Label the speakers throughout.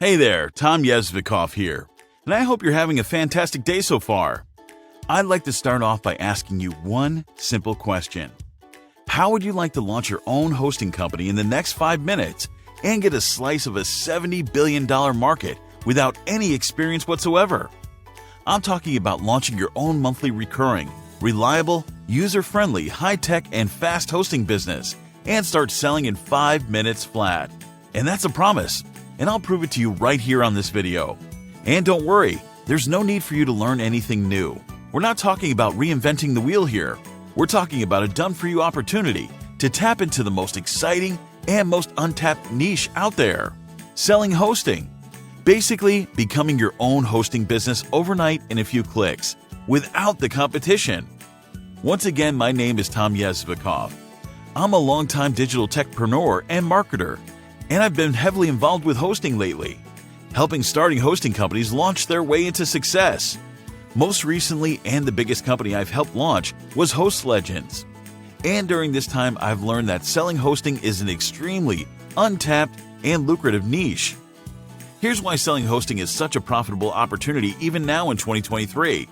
Speaker 1: Hey there, Tom Yezvikov here, and I hope you're having a fantastic day so far. I'd like to start off by asking you one simple question. How would you like to launch your own hosting company in the next 5 minutes and get a slice of a $70 billion market without any experience whatsoever? I'm talking about launching your own monthly recurring, reliable, user-friendly, high-tech, and fast hosting business and start selling in 5 minutes flat. And that's a promise, and I'll prove it to you right here on this video. And don't worry, there's no need for you to learn anything new. We're not talking about reinventing the wheel here. We're talking about a done-for-you opportunity to tap into the most exciting and most untapped niche out there: selling hosting. Basically, becoming your own hosting business overnight in a few clicks, without the competition. Once again, my name is Tom Yezvikov. I'm a longtime digital techpreneur and marketer, and I've been heavily involved with hosting lately, helping starting hosting companies launch their way into success. Most recently, and the biggest company I've helped launch, was HostAgency. And during this time, I've learned that selling hosting is an extremely untapped and lucrative niche. Here's why selling hosting is such a profitable opportunity even now in 2023.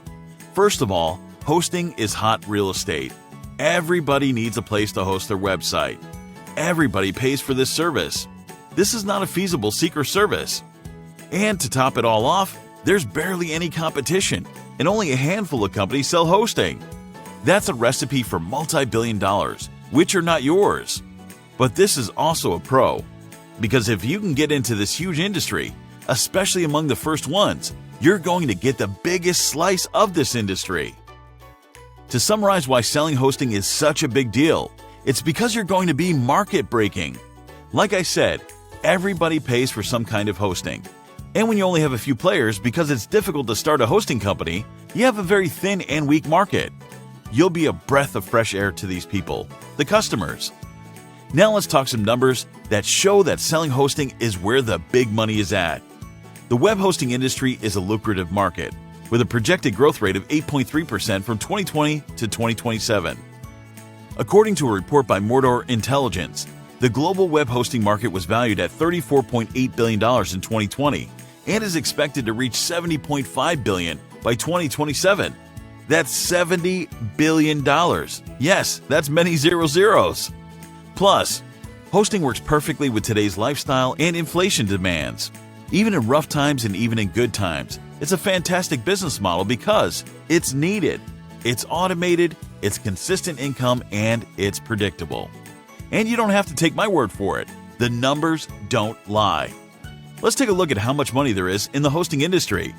Speaker 1: First of all, hosting is hot real estate. Everybody needs a place to host their website. Everybody pays for this service. This is not a feasible seeker service. And to top it all off, there's barely any competition, and only a handful of companies sell hosting. That's a recipe for multi-billion dollars, which are not yours. But this is also a pro, because if you can get into this huge industry, especially among the first ones, you're going to get the biggest slice of this industry. To summarize why selling hosting is such a big deal, it's because you're going to be market breaking. Like I said, everybody pays for some kind of hosting. And when you only have a few players, because it's difficult to start a hosting company, you have a very thin and weak market. You'll be a breath of fresh air to these people, the customers. Now let's talk some numbers that show that selling hosting is where the big money is at. The web hosting industry is a lucrative market, with a projected growth rate of 8.3% from 2020 to 2027. According to a report by Mordor Intelligence, the global web hosting market was valued at $34.8 billion in 2020 and is expected to reach $70.5 billion by 2027. That's $70 billion. Yes, that's many zeros. Plus, hosting works perfectly with today's lifestyle and inflation demands. Even in rough times and even in good times, it's a fantastic business model because it's needed, it's automated, it's consistent income, and it's predictable. And you don't have to take my word for it. The numbers don't lie. Let's take a look at how much money there is in the hosting industry.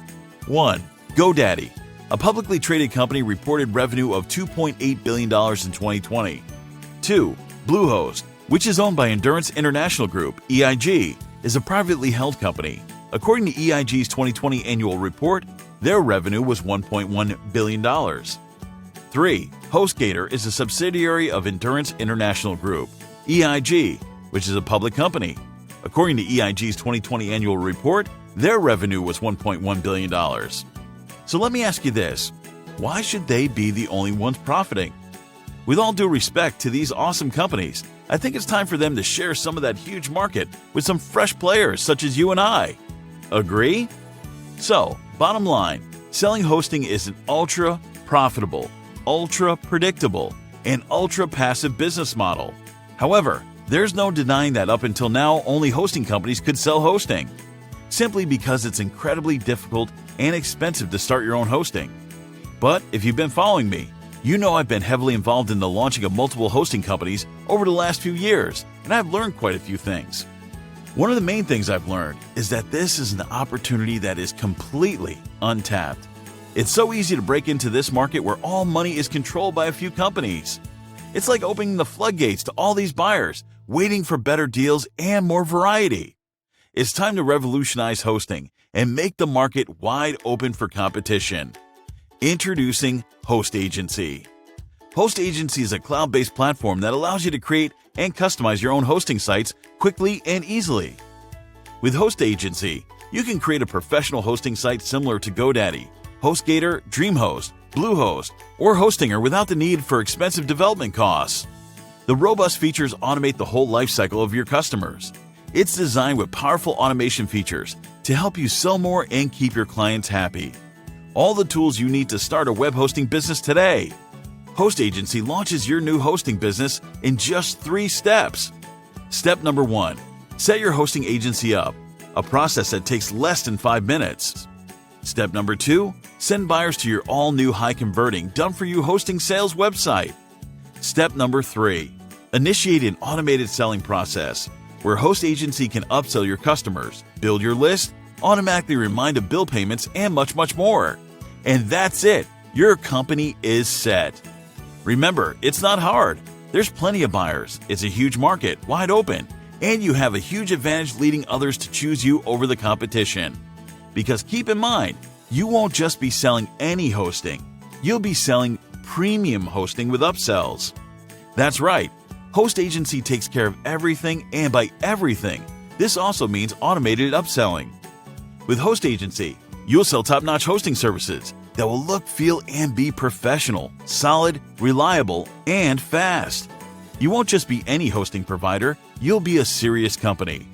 Speaker 1: 1. GoDaddy. A publicly traded company reported revenue of $2.8 billion in 2020. 2. Bluehost, which is owned by Endurance International Group, EIG, is a privately held company. According to EIG's 2020 annual report, their revenue was $1.1 billion. 3. HostGator is a subsidiary of Endurance International Group, EIG, which is a public company. According to EIG's 2020 annual report, their revenue was $1.1 billion. So let me ask you this: why should they be the only ones profiting? With all due respect to these awesome companies, I think it's time for them to share some of that huge market with some fresh players such as you and I. Agree? So, bottom line, selling hosting is an ultra-profitable, ultra-predictable, and ultra-passive business model. However, there's no denying that up until now, only hosting companies could sell hosting, simply because it's incredibly difficult and expensive to start your own hosting. But if you've been following me, you know I've been heavily involved in the launching of multiple hosting companies over the last few years, and I've learned quite a few things. One of the main things I've learned is that this is an opportunity that is completely untapped. It's so easy to break into this market where all money is controlled by a few companies. It's like opening the floodgates to all these buyers, waiting for better deals and more variety. It's time to revolutionize hosting and make the market wide open for competition. Introducing HostAgency. HostAgency is a cloud-based platform that allows you to create and customize your own hosting sites quickly and easily. With HostAgency, you can create a professional hosting site similar to GoDaddy, HostGator, DreamHost, Bluehost, or Hostinger without the need for expensive development costs. The robust features automate the whole lifecycle of your customers. It's designed with powerful automation features to help you sell more and keep your clients happy. All the tools you need to start a web hosting business today. HostAgency launches your new hosting business in just 3 steps. Step number 1. Set your hosting agency up, a process that takes less than 5 minutes. Step number 2. Send buyers to your all-new high-converting, done-for-you hosting sales website. Step number 3. Initiate an automated selling process where HostAgency can upsell your customers, build your list, automatically remind of bill payments, and much, much more. And that's it. Your company is set. Remember, it's not hard. There's plenty of buyers. It's a huge market, wide open, and you have a huge advantage leading others to choose you over the competition. Because keep in mind, you won't just be selling any hosting. You'll be selling premium hosting with upsells. That's right. HostAgency takes care of everything, and by everything, this also means automated upselling. With HostAgency, you'll sell top-notch hosting services that will look, feel, and be professional, solid, reliable, and fast. You won't just be any hosting provider, you'll be a serious company.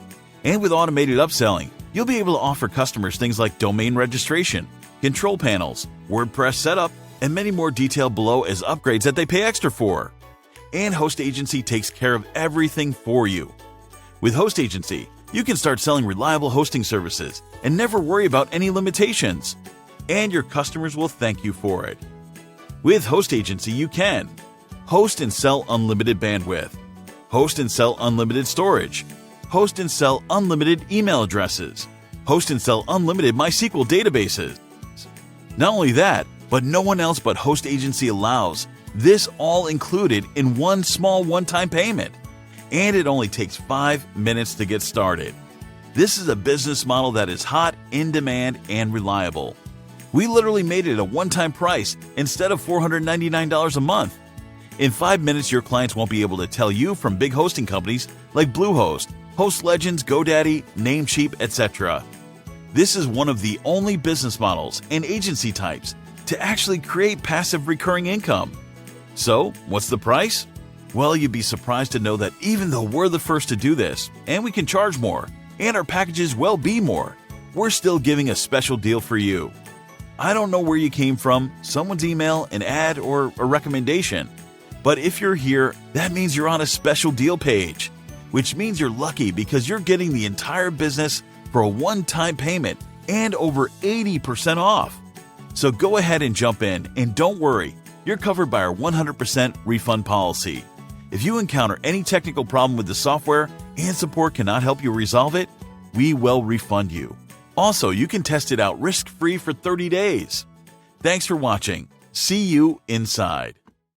Speaker 1: And with automated upselling, you'll be able to offer customers things like domain registration, control panels, WordPress setup, and many more detailed below as upgrades that they pay extra for. And HostAgency takes care of everything for you. With HostAgency, you can start selling reliable hosting services and never worry about any limitations. And your customers will thank you for it. With HostAgency, you can host and sell unlimited bandwidth, host and sell unlimited storage, host and sell unlimited email addresses, host and sell unlimited MySQL databases. Not only that, but no one else but HostAgency allows this all included in one small one-time payment. And it only takes 5 minutes to get started. This is a business model that is hot, in demand, and reliable. We literally made it a one-time price instead of $499 a month. In 5 minutes, your clients won't be able to tell you from big hosting companies like Bluehost, Host Legends, GoDaddy, Namecheap, etc. This is one of the only business models and agency types to actually create passive recurring income. So, what's the price? Well, you'd be surprised to know that even though we're the first to do this, and we can charge more, and our packages will be more, we're still giving a special deal for you. I don't know where you came from, someone's email, an ad, or a recommendation. But if you're here, that means you're on a special deal page, which means you're lucky because you're getting the entire business for a one-time payment and over 80% off. So go ahead and jump in, and don't worry, you're covered by our 100% refund policy. If you encounter any technical problem with the software and support cannot help you resolve it, we will refund you. Also, you can test it out risk-free for 30 days. Thanks for watching. See you inside.